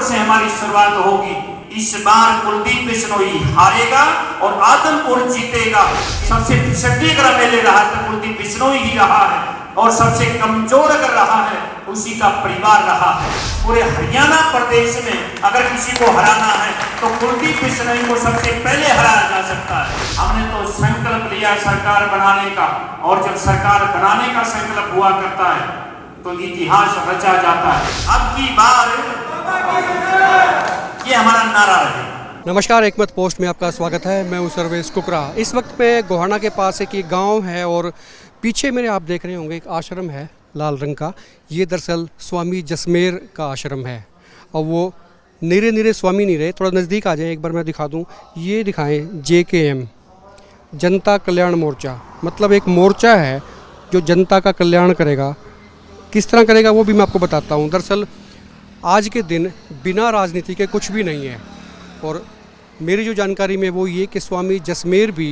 आदमपुर से हमारी शुरुआत होगी। इस बार कुलदीप बिश्नोई हारेगा और आदमपुर जीतेगा। सबसे पिछड़े अगर मेले रहा तो कुलदीप बिश्नोई ही रहा है और सबसे कमजोर अगर रहा है उसी का परिवार रहा है। पूरे हरियाणा प्रदेश में अगर किसी को हराना है तो कुलदीप बिश्नोई को सबसे पहले हराया जा सकता है। हमने तो संकल्प लिया सरकार बनाने का, और जब सरकार बनाने का संकल्प हुआ करता है तो इतिहास रचा जाता है। अब की बार ये हमारा नारा रहे। नमस्कार, एकमत पोस्ट में आपका स्वागत है। मैं हूं सर्वेश कुकरा। इस वक्त मैं गोहाना के पास एक गांव है और पीछे मेरे आप देख रहे होंगे एक आश्रम है लाल रंग का। ये दरअसल स्वामी जसमेर का आश्रम है और वो नीरे स्वामी नहीं रहे। थोड़ा नज़दीक आ जाए, एक बार मैं दिखा दूं। ये दिखाएं JKM, जनता कल्याण मोर्चा। मतलब एक मोर्चा है जो जनता का कल्याण करेगा। किस तरह करेगा वो भी मैं आपको बताता हूँ। दरअसल आज के दिन बिना राजनीति के कुछ भी नहीं है, और मेरी जो जानकारी में वो ये कि स्वामी जसमेर भी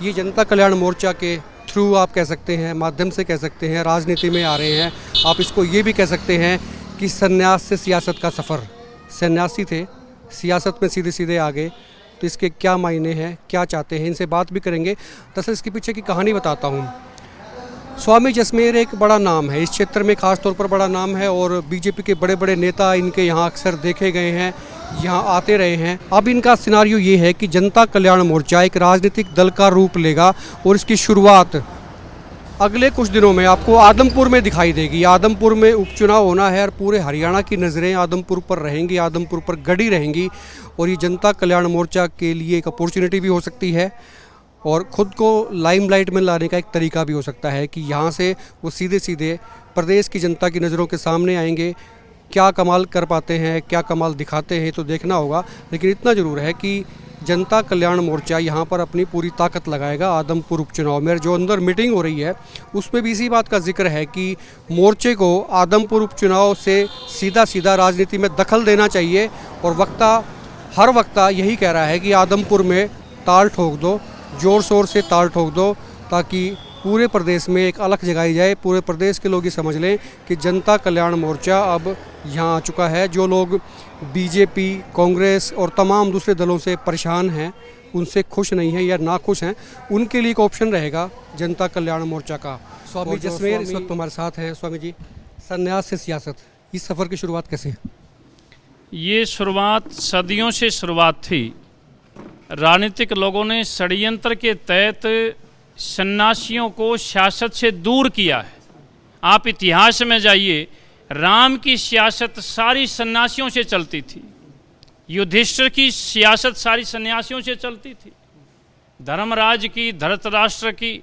ये जनता कल्याण मोर्चा के थ्रू, आप कह सकते हैं, माध्यम से कह सकते हैं, राजनीति में आ रहे हैं। आप इसको ये भी कह सकते हैं कि संन्यास से सियासत का सफ़र। सन्यासी थे, सियासत में सीधे सीधे आ गए, तो इसके क्या मायने हैं, क्या चाहते हैं, इनसे बात भी करेंगे। दरअसल इसके पीछे की कहानी बताता हूँ। स्वामी जसमेर एक बड़ा नाम है इस क्षेत्र में, ख़ास तौर पर बड़ा नाम है, और बीजेपी के बड़े बड़े नेता इनके यहाँ अक्सर देखे गए हैं, यहाँ आते रहे हैं। अब इनका सिनारियो ये है कि जनता कल्याण मोर्चा एक राजनीतिक दल का रूप लेगा और इसकी शुरुआत अगले कुछ दिनों में आपको आदमपुर में दिखाई देगी। आदमपुर में उपचुनाव होना है और पूरे हरियाणा की नज़रें आदमपुर पर रहेंगी, आदमपुर पर गड़ी रहेंगी, और ये जनता कल्याण मोर्चा के लिए एक अपॉर्चुनिटी भी हो सकती है और ख़ुद को लाइमलाइट में लाने का एक तरीका भी हो सकता है कि यहाँ से वो सीधे सीधे प्रदेश की जनता की नज़रों के सामने आएंगे। क्या कमाल कर पाते हैं, क्या कमाल दिखाते हैं, तो देखना होगा। लेकिन इतना ज़रूर है कि जनता कल्याण मोर्चा यहाँ पर अपनी पूरी ताकत लगाएगा आदमपुर उपचुनाव में। जो अंदर मीटिंग हो रही है उसमें भी इसी बात का जिक्र है कि मोर्चे को आदमपुर उपचुनाव से सीधा सीधा राजनीति में दखल देना चाहिए, और हर वक्ता यही कह रहा है कि आदमपुर में ताल ठोक दो, ज़ोर शोर से ताल ठोक दो, ताकि पूरे प्रदेश में एक अलख जगाई जाए। पूरे प्रदेश के लोग ये समझ लें कि जनता कल्याण मोर्चा अब यहाँ आ चुका है। जो लोग बीजेपी, कांग्रेस और तमाम दूसरे दलों से परेशान हैं, उनसे खुश नहीं हैं या नाखुश हैं, उनके लिए एक ऑप्शन रहेगा जनता कल्याण मोर्चा का। स्वामी जसमेर इस वक्त हमारे साथ हैं। स्वामी जी, संन्यास से सियासत, इस सफ़र की शुरुआत कैसे है? ये शुरुआत सदियों से शुरुआत थी। राजनीतिक लोगों ने षड्यंत्र के तहत सन्यासियों को सियासत से दूर किया है। आप इतिहास में जाइए, राम की सियासत सारी सन्यासियों से चलती थी, युधिष्ठिर की सियासत सारी सन्यासियों से चलती थी, धर्मराज की, धृतराष्ट्र की,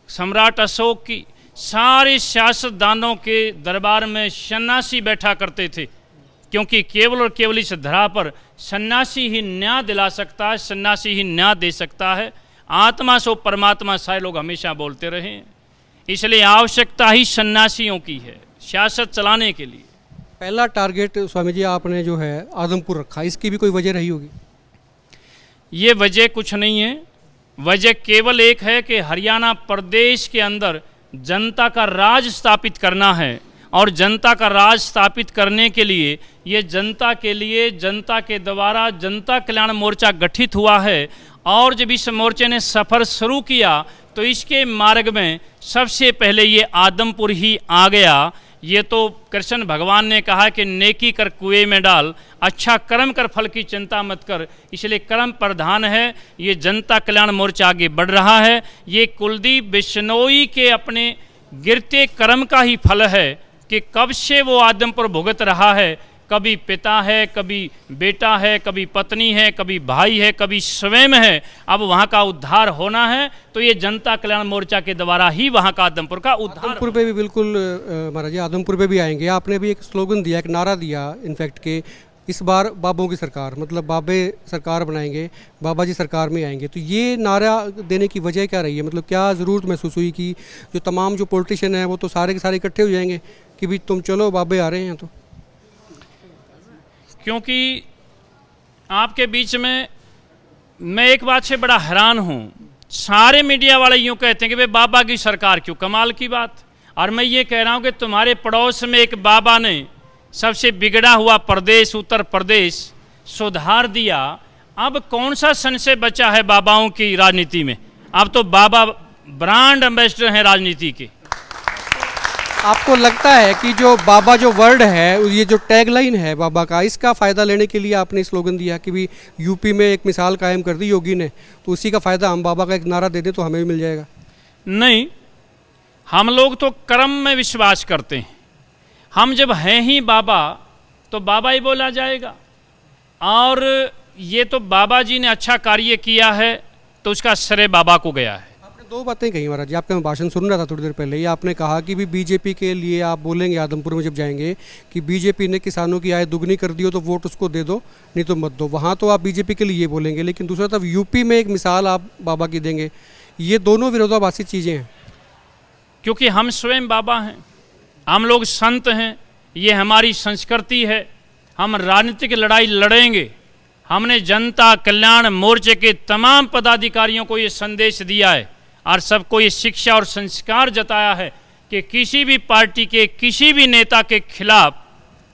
सम्राट अशोक की, सारे सियासतदानों के दरबार में सन्यासी बैठा करते थे, क्योंकि केवल और केवल इस धरा पर सन्यासी ही न्याय दिला सकता है, सन्यासी ही न्याय दे सकता है। आत्मा सो परमात्मा सारे लोग हमेशा बोलते रहे हैं। इसलिए आवश्यकता ही सन्यासियों की है सियासत चलाने के लिए। पहला टारगेट स्वामी जी आपने जो है आदमपुर रखा, इसकी भी कोई वजह रही होगी? ये वजह कुछ नहीं है। वजह केवल एक है कि हरियाणा प्रदेश के अंदर जनता का राज स्थापित करना है, और जनता का राज स्थापित करने के लिए ये जनता के लिए, जनता के द्वारा जनता कल्याण मोर्चा गठित हुआ है। और जब इस मोर्चे ने सफ़र शुरू किया तो इसके मार्ग में सबसे पहले ये आदमपुर ही आ गया। ये तो कृष्ण भगवान ने कहा कि नेकी कर कुएं में डाल, अच्छा कर्म कर फल की चिंता मत कर। इसलिए कर्म प्रधान है। ये जनता कल्याण मोर्चा आगे बढ़ रहा है। ये कुलदीप बिश्नोई के अपने गिरते कर्म का ही फल है कि कब से वो आदमपुर भुगत रहा है। कभी पिता है, कभी बेटा है, कभी पत्नी है, कभी भाई है, कभी स्वयं है। अब वहाँ का उद्धार होना है तो ये जनता कल्याण मोर्चा के द्वारा ही वहाँ का आदमपुर का उद्धार। आदमपुर पे भी बिल्कुल महाराज जी, आदमपुर पे भी आएंगे। आपने भी एक स्लोगन दिया, एक नारा दिया इनफैक्ट कि इस बार बाबों की सरकार, मतलब बाबे सरकार बनाएंगे, बाबा जी सरकार में आएंगे। तो ये नारा देने की वजह क्या रही है? मतलब क्या ज़रूरत महसूस हुई कि जो तमाम जो पॉलिटिशियन हैं वो तो सारे के सारे इकट्ठे हो जाएंगे कि भी तुम चलो बाबे आ रहे हैं? तो क्योंकि आपके बीच में मैं एक बात से बड़ा हैरान हूँ, सारे मीडिया वाले यूँ कहते हैं कि भाई बाबा की सरकार क्यों, कमाल की बात। और मैं ये कह रहा हूँ कि तुम्हारे पड़ोस में एक बाबा ने सबसे बिगड़ा हुआ प्रदेश उत्तर प्रदेश सुधार दिया। अब कौन सा संशय बचा है बाबाओं की राजनीति में? अब तो बाबा ब्रांड एम्बेसडर हैं राजनीति के। आपको लगता है कि जो बाबा जो वर्ड है, ये जो टैगलाइन है बाबा का, इसका फ़ायदा लेने के लिए आपने स्लोगन दिया कि भी यूपी में एक मिसाल कायम कर दी योगी ने, तो उसी का फ़ायदा हम बाबा का एक नारा दे दें तो हमें भी मिल जाएगा? नहीं, हम लोग तो कर्म में विश्वास करते हैं। हम जब हैं ही बाबा तो बाबा ही बोला जाएगा। और ये तो बाबा जी ने अच्छा कार्य किया है तो उसका श्रेय बाबा को गया है। आपने दो बातें कही महाराज जी, आपका मैं भाषण सुन रहा था थोड़ी देर पहले ही। आपने कहा कि भी बीजेपी के लिए आप बोलेंगे आदमपुर में जब जाएंगे कि बीजेपी ने किसानों की आय दुगनी कर दी हो तो वोट उसको दे दो, नहीं तो मत दो। वहाँ तो आप बीजेपी के लिए ये बोलेंगे, लेकिन दूसरा तरफ यूपी में एक मिसाल आप बाबा की देंगे। ये दोनों विरोधाभासी चीज़ें हैं। क्योंकि हम स्वयं बाबा हैं, हम लोग संत हैं, ये हमारी संस्कृति है। हम राजनीतिक लड़ाई लड़ेंगे। हमने जनता कल्याण मोर्चे के तमाम पदाधिकारियों को ये संदेश दिया है और सबको ये शिक्षा और संस्कार जताया है कि किसी भी पार्टी के किसी भी नेता के खिलाफ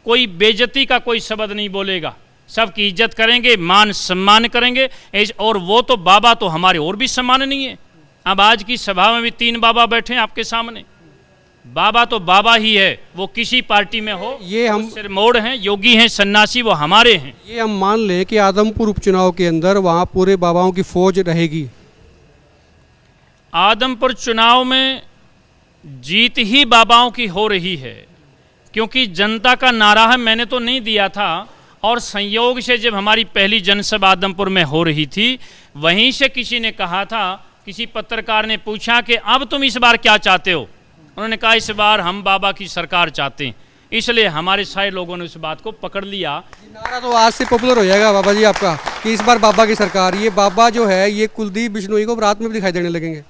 कोई बेइज्जती का कोई शब्द नहीं बोलेगा। सबकी इज्जत करेंगे, मान सम्मान करेंगे। और वो तो बाबा तो हमारे और भी सम्माननीय है। अब आज की सभा में भी 3 बाबा बैठे हैं आपके सामने। बाबा तो बाबा ही है, वो किसी पार्टी में हो। ये हम सिरमौर हैं, योगी हैं, सन्यासी, वो हमारे हैं। ये हम मान लें कि आदमपुर उपचुनाव के अंदर वहाँ पूरे बाबाओं की फौज रहेगी। आदमपुर चुनाव में जीत ही बाबाओं की हो रही है, क्योंकि जनता का नारा है। मैंने तो नहीं दिया था, और संयोग से जब हमारी पहली जनसभा आदमपुर में हो रही थी, वहीं से किसी ने कहा था, किसी पत्रकार ने पूछा कि अब तुम इस बार क्या चाहते हो? उन्होंने कहा इस बार हम बाबा की सरकार चाहते हैं। इसलिए हमारे सारे लोगों ने उस बात को पकड़ लिया। नारा तो आज से पॉपुलर हो जाएगा बाबा जी आपका कि इस बार बाबा की सरकार। ये बाबा जो है ये कुलदीप बिश्नोई को रात में भी दिखाई देने लगेंगे।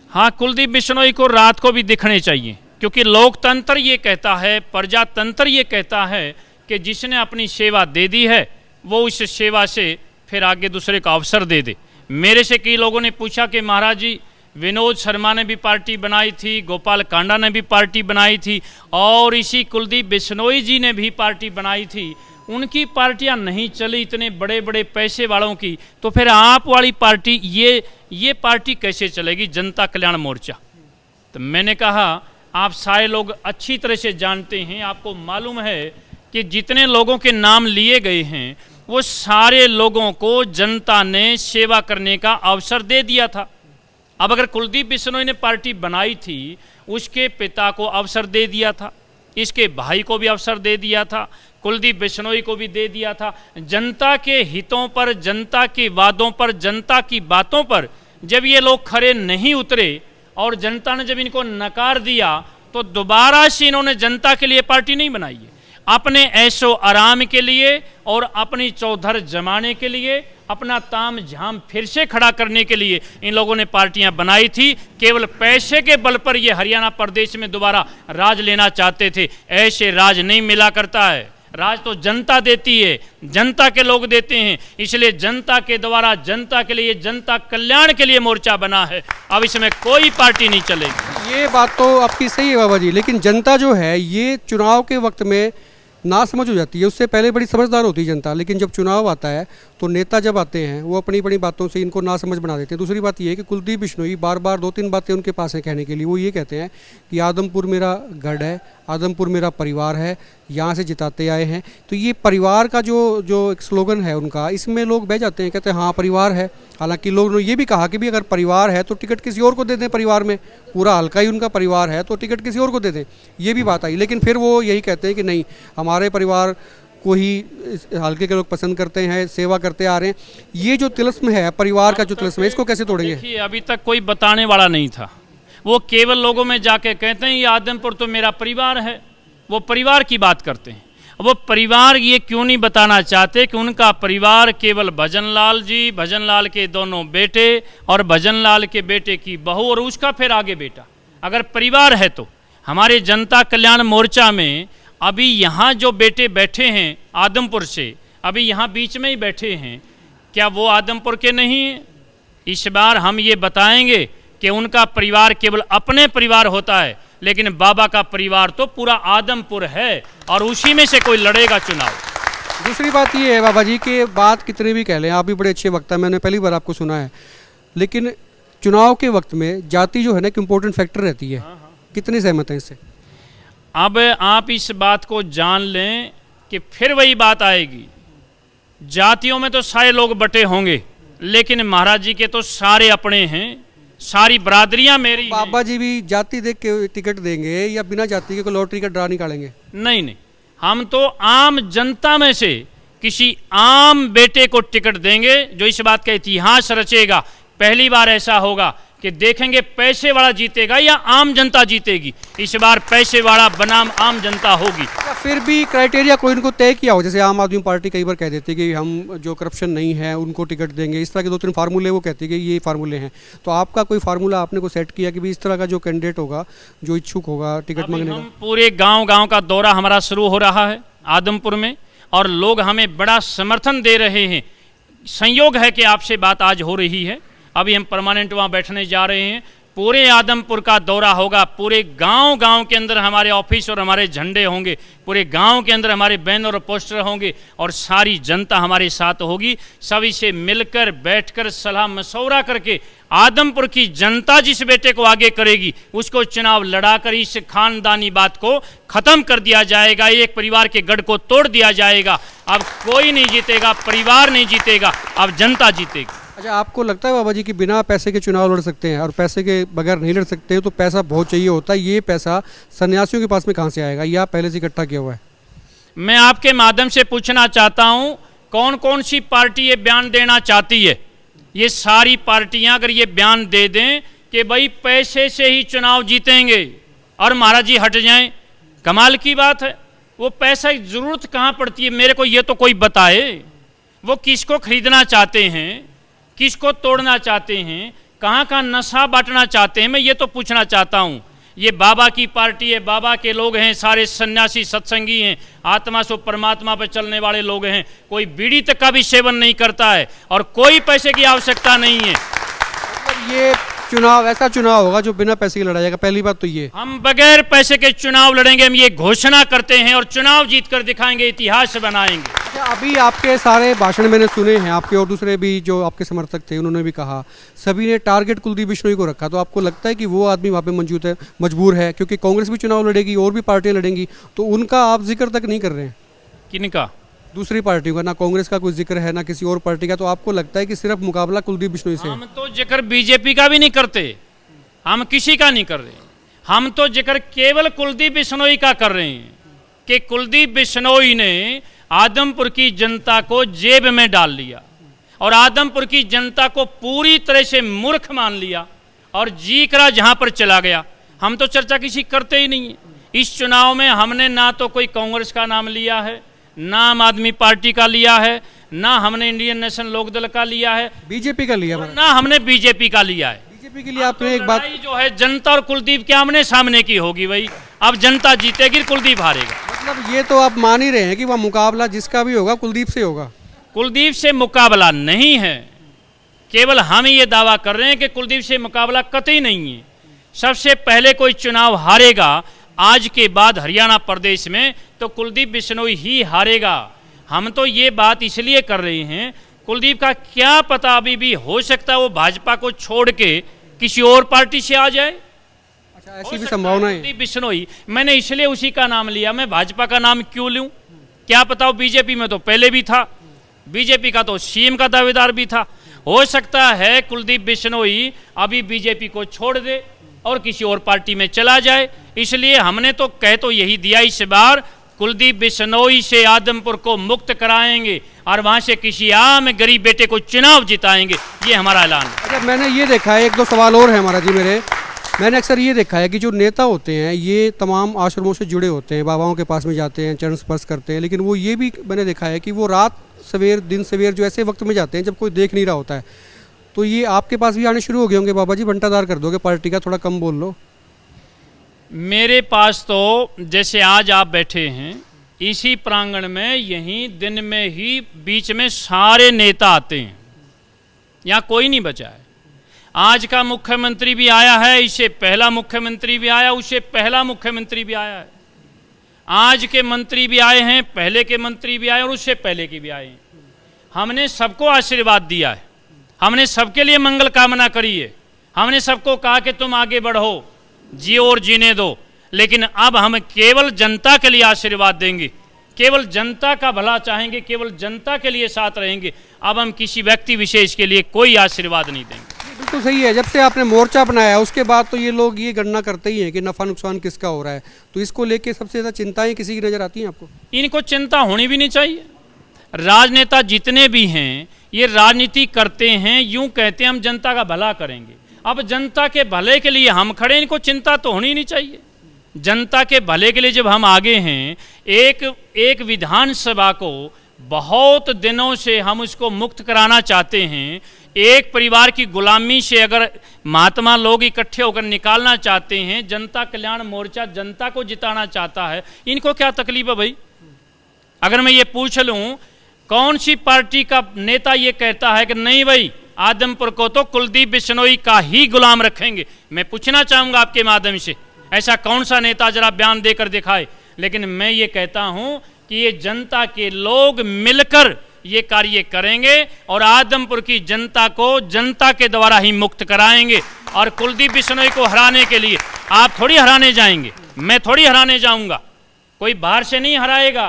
हाँ, कुलदीप बिश्नोई को रात को भी दिखने चाहिए, क्योंकि लोकतंत्र ये कहता है, प्रजातंत्र ये कहता है कि जिसने अपनी सेवा दे दी है वो उस सेवा से फिर आगे दूसरे को अवसर दे दे। मेरे से कई लोगों ने पूछा कि महाराज जी, विनोद शर्मा ने भी पार्टी बनाई थी, गोपाल कांडा ने भी पार्टी बनाई थी, और इसी कुलदीप बिश्नोई जी ने भी पार्टी बनाई थी। उनकी पार्टियां नहीं चली, इतने बड़े बड़े पैसे वालों की, तो फिर आप वाली पार्टी ये पार्टी कैसे चलेगी, जनता कल्याण मोर्चा? तो मैंने कहा आप सारे लोग अच्छी तरह से जानते हैं, आपको मालूम है कि जितने लोगों के नाम लिए गए हैं वो सारे लोगों को जनता ने सेवा करने का अवसर दे दिया था। अब अगर कुलदीप बिश्नोई ने पार्टी बनाई थी, उसके पिता को अवसर दे दिया था, इसके भाई को भी अवसर दे दिया था, कुलदीप बिश्नोई को भी दे दिया था। जनता के हितों पर, जनता के वादों पर, जनता की बातों पर जब ये लोग खरे नहीं उतरे और जनता ने जब इनको नकार दिया, तो दोबारा से इन्होंने जनता के लिए पार्टी नहीं बनाई है। अपने ऐशो आराम के लिए और अपनी चौधर जमाने के लिए, अपना ताम झाम फिर से खड़ा करने के लिए इन लोगों ने पार्टियां बनाई थी। केवल पैसे के बल पर ये हरियाणा प्रदेश में दोबारा राज लेना चाहते थे। ऐसे राज नहीं मिला करता है। राज तो जनता देती है, जनता के लोग देते हैं। इसलिए जनता के द्वारा, जनता के लिए, जनता कल्याण के लिए मोर्चा बना है। अब इसमें कोई पार्टी नहीं चलेगी। ये बात तो आपकी सही है बाबा जी, लेकिन जनता जो है ये चुनाव के वक्त में ना समझ हो जाती है। उससे पहले बड़ी समझदार होती है जनता, लेकिन जब चुनाव आता है तो नेता जब आते हैं वो अपनी बड़ी बातों से इनको ना समझ बना देते हैं। दूसरी बात ये है कि कुलदीप बिश्नोई बार बार 2-3 बातें उनके पास हैं कहने के लिए। वो ये कहते हैं कि आदमपुर मेरा गढ़ है, आदमपुर मेरा परिवार है, यहाँ से जिताते आए हैं। तो ये परिवार का जो एक स्लोगन है उनका, इसमें लोग बह जाते हैं, कहते हैं हाँ परिवार है। हालांकि लोग ने ये भी कहा कि भी अगर परिवार है तो टिकट किसी और को दे दें। परिवार में पूरा हल्का ही उनका परिवार है तो टिकट किसी और को दे दें, ये भी बात आई। लेकिन फिर वो यही कहते हैं कि नहीं, हमारे परिवार को ही हल्के के लोग पसंद करते हैं, सेवा करते आ रहे हैं। ये जो तिलस्म है, परिवार का जो तिलस्म है, इसको कैसे तोड़ेंगे? देखिए, अभी तक कोई बताने वाला नहीं था। वो केवल लोगों में जाके कहते हैं ये आदमपुर तो मेरा परिवार है। वो परिवार की बात करते हैं। वो परिवार ये क्यों नहीं बताना चाहते कि उनका परिवार केवल भजनलाल जी, भजनलाल के दोनों बेटे और भजनलाल के बेटे की बहू और उसका फिर आगे बेटा। अगर परिवार है तो हमारे जनता कल्याण मोर्चा में अभी यहाँ जो बेटे बैठे हैं आदमपुर से, अभी यहाँ बीच में ही बैठे हैं, क्या वो आदमपुर के नहीं हैं? इस बार हम ये बताएंगे कि उनका परिवार केवल अपने परिवार होता है। लेकिन बाबा का परिवार तो पूरा आदमपुर है और उसी में से कोई लड़ेगा चुनाव। दूसरी बात ये है बाबा जी कि बात कितने भी कह लें, आप भी बड़े अच्छे वक्ता है, मैंने पहली बार आपको सुना है, लेकिन चुनाव के वक्त में जाति जो है ना एक इम्पोर्टेंट फैक्टर रहती है। कितनी सहमत हैं इससे? अब आप इस बात को जान लें कि फिर वही बात आएगी, जातियों में तो सारे लोग बटे होंगे, लेकिन महाराज जी के तो सारे अपने हैं, सारी बरादरियां मेरी हैं। बाबा जी भी जाति देख के टिकट देंगे या बिना जाति के कोई लॉटरी का ड्रा निकालेंगे? नहीं नहीं, हम तो आम जनता में से किसी आम बेटे को टिकट देंगे जो इस बात का इतिहास रचेगा। पहली बार ऐसा होगा कि देखेंगे पैसे वाला जीतेगा या आम जनता जीतेगी। इस बार पैसे वाला बनाम आम जनता होगी। या फिर भी क्राइटेरिया कोई इनको तय किया हो, जैसे आम आदमी पार्टी कई बार कह देती है कि हम जो करप्शन नहीं है उनको टिकट देंगे, इस तरह के 2-3 फार्मूले वो कहती है कि ये फार्मूले हैं। तो आपका कोई फार्मूला आपने को सेट किया कि भी इस तरह का जो कैंडिडेट होगा, जो इच्छुक होगा टिकट मांगने का? पूरे गांव का दौरा हमारा शुरू हो रहा है आदमपुर में और लोग हमें बड़ा समर्थन दे रहे हैं। संयोग है कि आपसे बात आज हो रही है, अभी हम परमानेंट वहाँ बैठने जा रहे हैं। पूरे आदमपुर का दौरा होगा, पूरे गांव के अंदर हमारे ऑफिस और हमारे झंडे होंगे, पूरे गांव के अंदर हमारे बैनर और पोस्टर होंगे और सारी जनता हमारे साथ होगी। सभी से मिलकर बैठकर सलाह मशवरा करके आदमपुर की जनता जिस बेटे को आगे करेगी उसको चुनाव लड़ाकर इस खानदानी बात को खत्म कर दिया जाएगा। एक परिवार के गढ़ को तोड़ दिया जाएगा। अब कोई नहीं जीतेगा, परिवार नहीं जीतेगा, अब जनता जीतेगी। अच्छा, आपको लगता है बाबा जी कि बिना पैसे के चुनाव लड़ सकते हैं और पैसे के बगैर नहीं लड़ सकते हैं? तो पैसा बहुत चाहिए होता है, ये पैसा सन्यासियों के पास में कहाँ से आएगा, या पहले से इकट्ठा किया हुआ है? मैं आपके माध्यम से पूछना चाहता हूं, कौन कौन सी पार्टी ये बयान देना चाहती है? ये सारी पार्टियां अगर ये बयान दे दें कि भाई पैसे से ही चुनाव जीतेंगे और महाराज जी हट जाएं, कमाल की बात है। वो पैसा की जरूरत कहाँ पड़ती है, मेरे को ये तो कोई बताए। वो किसको खरीदना चाहते हैं, किसको तोड़ना चाहते हैं, कहाँ कहाँ नशा बांटना चाहते हैं, मैं ये तो पूछना चाहता हूँ। ये बाबा की पार्टी है, बाबा के लोग हैं, सारे सन्यासी सत्संगी हैं, आत्मा से परमात्मा पर चलने वाले लोग हैं। कोई बीड़ी तक का भी सेवन नहीं करता है और कोई पैसे की आवश्यकता नहीं है। मतलब ये चुनाव ऐसा चुनाव होगा जो बिना पैसे के लड़ा जाएगा, पहली बात तो ये। हम बगैर पैसे के चुनाव लड़ेंगे, हम ये घोषणा करते हैं और चुनाव जीत कर दिखाएंगे, इतिहास बनाएंगे। अच्छा, अभी आपके सारे भाषण मैंने सुने हैं आपके, और दूसरे भी जो आपके समर्थक थे उन्होंने भी कहा, सभी ने टारगेट कुलदीप बिश्नोई को रखा। तो आपको लगता है कि वो आदमी वहाँ पे मजबूर है, क्योंकि कांग्रेस भी चुनाव लड़ेगी और भी पार्टियां लड़ेंगी, तो उनका आप जिक्र तक नहीं कर रहे हैं? किनका? दूसरी पार्टियों का, ना कांग्रेस का कोई जिक्र है ना किसी और पार्टी का। तो आपको लगता है कि सिर्फ मुकाबला कुलदीप बिश्नोई से? हम तो जिक्र बीजेपी का भी नहीं करते, हम किसी का नहीं कर रहे। हम तो जिक्र केवल कुलदीप बिश्नोई का कर रहे हैं कि कुलदीप बिश्नोई ने आदमपुर की जनता को जेब में डाल लिया और आदमपुर की जनता को पूरी तरह से मूर्ख मान लिया और जी करा जहां पर चला गया। हम तो चर्चा किसी करते ही नहीं है। इस चुनाव में हमने ना तो कोई कांग्रेस का नाम लिया है, ना आम आदमी पार्टी का लिया है, ना हमने इंडियन नेशनल लोकदल का लिया है, बीजेपी का लिया, ना हमने बीजेपी का लिया है। बीजेपी के लिए आपने एक बात जो है जनता और कुलदीप के आमने सामने की होगी भाई। अब जनता जीतेगी, कुलदीप हारेगा। मतलब ये तो आप मान ही रहे हैं कि वह मुकाबला जिसका भी होगा कुलदीप से होगा? कुलदीप से मुकाबला नहीं है, केवल हम ये दावा कर रहे हैं कि कुलदीप से मुकाबला कतई नहीं है। सबसे पहले कोई चुनाव हारेगा आज के बाद हरियाणा प्रदेश में तो कुलदीप बिश्नोई ही हारेगा। हम तो ये बात इसलिए कर रहे हैं, कुलदीप का क्या पता, अभी भी हो सकता है वो भाजपा को छोड़ के किसी और पार्टी से आ जाए। अच्छा, ऐसी भी संभावना है? कुलदीप बिश्नोई, मैंने इसलिए उसी का नाम लिया, मैं भाजपा का नाम क्यों लूं? क्या पता वो बीजेपी में तो पहले भी था, बीजेपी का तो सीएम का दावेदार भी था। हो सकता है कुलदीप बिश्नोई अभी बीजेपी को छोड़ दे और किसी और पार्टी में चला जाए। इसलिए हमने तो कह तो यही दिया, इस बार कुलदीप बिश्नोई से आदमपुर को मुक्त कराएंगे और वहां से किसी आम गरीब बेटे को चुनाव जिताएंगे, ये हमारा ऐलान है। अच्छा, मैंने ये देखा है, 1-2 सवाल और है हमारा जी मेरे। मैंने अक्सर ये देखा है कि जो नेता होते हैं ये तमाम आश्रमों से जुड़े होते हैं, बाबाओं के पास में जाते हैं, चरण स्पर्श करते हैं, लेकिन वो ये भी मैंने देखा है कि वो रात सवेर दिन सवेर जो ऐसे वक्त में जाते हैं जब कोई देख नहीं रहा होता है। तो ये आपके पास भी आने शुरू हो गए होंगे बाबा जी? बंटादार कर दोगे पार्टी का, थोड़ा कम बोल लो। मेरे पास तो जैसे आज आप बैठे हैं इसी प्रांगण में, यहीं दिन में ही बीच में सारे नेता आते हैं, यहाँ कोई नहीं बचा है। आज का मुख्यमंत्री भी आया है, इससे पहला मुख्यमंत्री भी आया, उससे पहला मुख्यमंत्री भी आया है। आज के मंत्री भी आए हैं, पहले के मंत्री भी आए और उससे पहले के भी आए हैं। हमने सबको आशीर्वाद दिया है, हमने सबके लिए मंगल कामना करी है, हमने सबको कहा कि तुम आगे बढ़ो, जियो और जीने दो। लेकिन अब हम केवल जनता के लिए आशीर्वाद देंगे, केवल जनता का भला चाहेंगे, केवल जनता के लिए साथ रहेंगे। अब हम किसी व्यक्ति विशेष के लिए कोई आशीर्वाद नहीं देंगे। बिल्कुल सही है। जब से आपने मोर्चा बनाया उसके बाद तो ये लोग ये गणना करते ही हैं कि नफ़ा नुकसान किसका हो रहा है, तो इसको लेके सबसे ज़्यादा चिंताएं किसी की नज़र आती हैं आपको? इनको चिंता होनी भी नहीं चाहिए। राजनेता जितने भी हैं ये राजनीति करते हैं, यूं कहते हैं हम जनता का भला करेंगे। अब जनता के भले के लिए हम खड़े, इनको चिंता तो होनी नहीं चाहिए। जनता के भले के लिए जब हम आगे हैं, एक विधानसभा को बहुत दिनों से हम उसको मुक्त कराना चाहते हैं। एक परिवार की गुलामी से अगर महात्मा लोग इकट्ठे होकर निकालना चाहते हैं, जनता कल्याण मोर्चा जनता को जिताना चाहता है, इनको क्या तकलीफ है भाई? अगर मैं ये पूछ लूँ कौन सी पार्टी का नेता ये कहता है कि नहीं भाई आदमपुर को तो कुलदीप बिश्नोई का ही गुलाम रखेंगे? मैं पूछना चाहूँगा आपके माध्यम से, ऐसा कौन सा नेता जरा बयान देकर दिखाए। लेकिन मैं ये कहता हूँ कि ये जनता के लोग मिलकर ये कार्य करेंगे और आदमपुर की जनता को जनता के द्वारा ही मुक्त कराएंगे। और कुलदीप बिश्नोई को हराने के लिए आप थोड़ी हराने जाएंगे, मैं थोड़ी हराने जाऊँगा, कोई बाहर से नहीं हराएगा।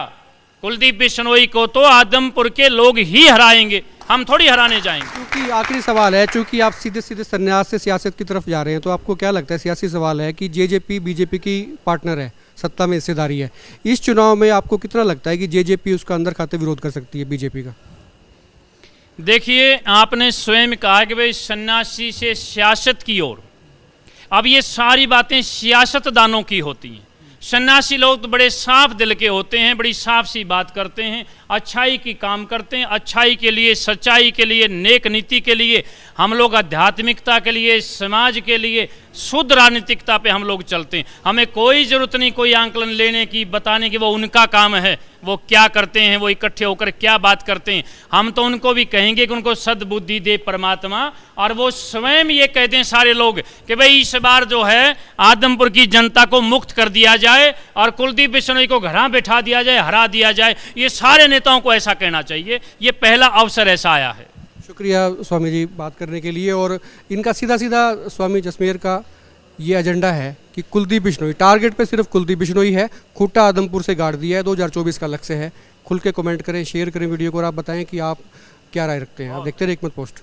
कुलदीप बिश्नोई को तो आदमपुर के लोग ही हराएंगे, हम थोड़ी हराने जाएंगे। क्योंकि आखिरी सवाल है, चूंकि आप सीधे सीधे संन्यास से सियासत की तरफ जा रहे हैं, तो आपको क्या लगता है, सियासी सवाल है कि जेजेपी बीजेपी की पार्टनर है, सत्ता में हिस्सेदारी है, इस चुनाव में आपको कितना लगता है कि जेजेपी उसका अंदर खाते विरोध कर सकती है बीजेपी का? देखिए, आपने स्वयं कहा कि भाई सन्यासी से सियासत की ओर, अब ये सारी बातें सियासतदानों की होती हैं। सन्यासी लोग तो बड़े साफ दिल के होते हैं, बड़ी साफ सी बात करते हैं, अच्छाई की काम करते हैं, अच्छाई के लिए, सच्चाई के लिए, नेक नीति के लिए, हम लोग आध्यात्मिकता के लिए, समाज के लिए, शुद्ध राजनीतिकता पे हम लोग चलते हैं। हमें कोई ज़रूरत नहीं कोई आंकलन लेने की, बताने की, वो उनका काम है, वो क्या करते हैं, वो इकट्ठे होकर क्या बात करते हैं। हम तो उनको भी कहेंगे कि उनको सद्बुद्धि दे परमात्मा, और वो स्वयं ये कहते हैं सारे लोग कि भाई इस बार जो है आदमपुर की जनता को मुक्त कर दिया जाए और कुलदीप बिश्नोई को घरां बैठा दिया जाए, हरा दिया जाए। ये सारे नेताओं को ऐसा कहना चाहिए, ये पहला अवसर ऐसा आया है। शुक्रिया स्वामी जी बात करने के लिए। और इनका सीधा सीधा स्वामी जसमेर का ये एजेंडा है कि कुलदीप बिश्नोई, टारगेट पे सिर्फ कुलदीप बिश्नोई है, खूंटा आदमपुर से गाड़ दिया है, 2024 का लक्ष्य है। खुल के कमेंट करें, शेयर करें वीडियो को और आप बताएं कि आप क्या राय रखते हैं। आप देखते रहे एकमत पोस्ट।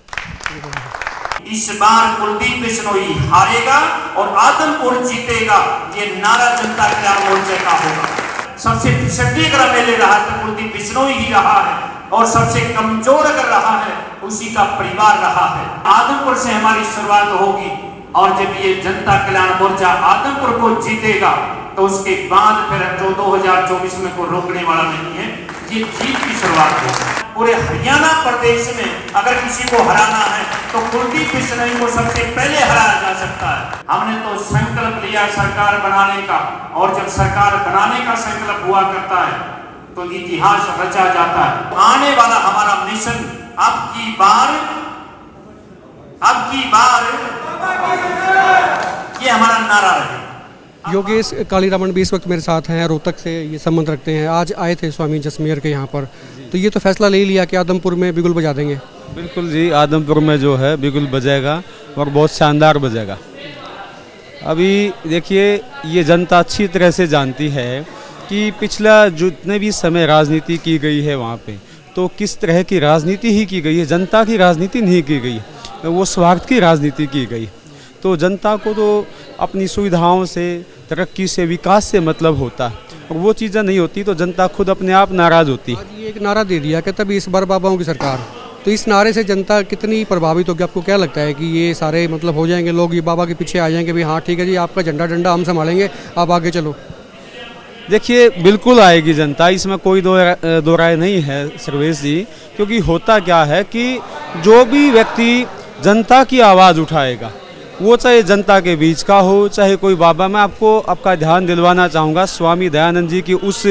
इस बार कुलदीप बिश्नोई हारेगा और आदमपुर जीतेगा, ये नारा जनता कल्याण मोर्चा का होगा। सबसे पिछड़े अगर हमें ले रहा है तो कुलदीप बिश्नोई ही रहा है, और सबसे कमजोर अगर रहा है उसी का परिवार रहा है। आदमपुर से हमारी शुरुआत होगी, और जब ये जनता कल्याण मोर्चा आदमपुर को जीतेगा तो उसके बाद फिर जो 2024 में कोई रोकने वाला नहीं है, ये जीत की शुरुआत होगी। पूरे हरियाणा प्रदेश में अगर किसी को हराना है तो कुलदीप बिश्नोई को सबसे पहले हराया जा सकता है। हमने तो संकल्प लिया सरकार बनाने का, और जब सरकार बनाने का संकल्प हुआ करता है तो इतिहास रचा जाता है। आने वाला हमारा मिशन अब की बार ये हमारा नारा रहे। योगेश कालीरामन भी इस वक्त मेरे साथ हैं, रोहतक से ये संबंध रखते हैं, आज आए थे स्वामी जसमेर के यहाँ पर, तो ये तो फैसला ले लिया कि आदमपुर में बिगुल बजा देंगे? बिल्कुल जी, आदमपुर में जो है बिगुल बजेगा और बहुत शानदार बजेगा। अभी देखिए, ये जनता अच्छी तरह से जानती है कि पिछला जितने भी समय राजनीति की गई है वहाँ पे, तो किस तरह की राजनीति ही की गई है, जनता की राजनीति नहीं की गई, वो स्वार्थ की राजनीति की गई। तो जनता को तो अपनी सुविधाओं से, तरक्की से, विकास से मतलब होता है, और वो चीज़ें नहीं होती तो जनता खुद अपने आप नाराज़ होती है। आज ये एक नारा दे दिया कहता भी इस बार बाबाओं की सरकार, तो इस नारे से जनता कितनी प्रभावित होगी? आपको क्या लगता है कि ये सारे मतलब हो जाएंगे लोग, ये बाबा के पीछे आ जाएंगे, भाई हाँ ठीक है जी आपका झंडा डंडा हम संभालेंगे, आप आगे चलो? देखिए, बिल्कुल आएगी जनता, इसमें कोई दो राय नहीं है सर्वेश जी। क्योंकि होता क्या है कि जो भी व्यक्ति जनता की आवाज़ उठाएगा, वो चाहे जनता के बीच का हो, चाहे कोई बाबा, मैं आपको आपका ध्यान दिलवाना चाहूँगा स्वामी दयानंद जी की उस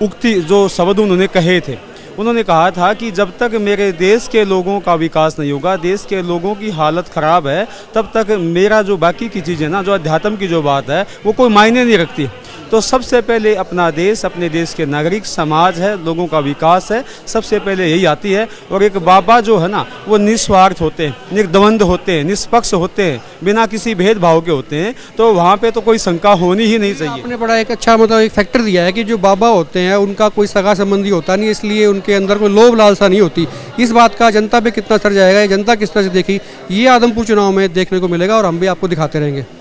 उक्ति जो शब्द उन्होंने कहे थे, उन्होंने कहा था कि जब तक मेरे देश के लोगों का विकास नहीं होगा, देश के लोगों की हालत ख़राब है, तब तक मेरा जो बाकी की चीज़ें ना, जो अध्यात्म की जो बात है वो कोई मायने नहीं रखती। तो सबसे पहले अपना देश, अपने देश के नागरिक, समाज है, लोगों का विकास है, सबसे पहले यही आती है। और एक बाबा जो है ना वो निस्वार्थ होते हैं, निर्द्वंद होते हैं, निष्पक्ष होते हैं, बिना किसी भेदभाव के होते हैं। तो वहाँ पे तो कोई शंका होनी ही नहीं चाहिए। आपने बड़ा एक अच्छा मतलब एक फैक्टर दिया है कि जो बाबा होते हैं उनका कोई सगा संबंधी होता नहीं, इसलिए उनके अंदर कोई लोभ लालसा नहीं होती। इस बात का जनता पे कितना असर जाएगा, ये जनता किस तरह से देखी, ये आदमपुर चुनाव में देखने को मिलेगा और हम भी आपको दिखाते रहेंगे।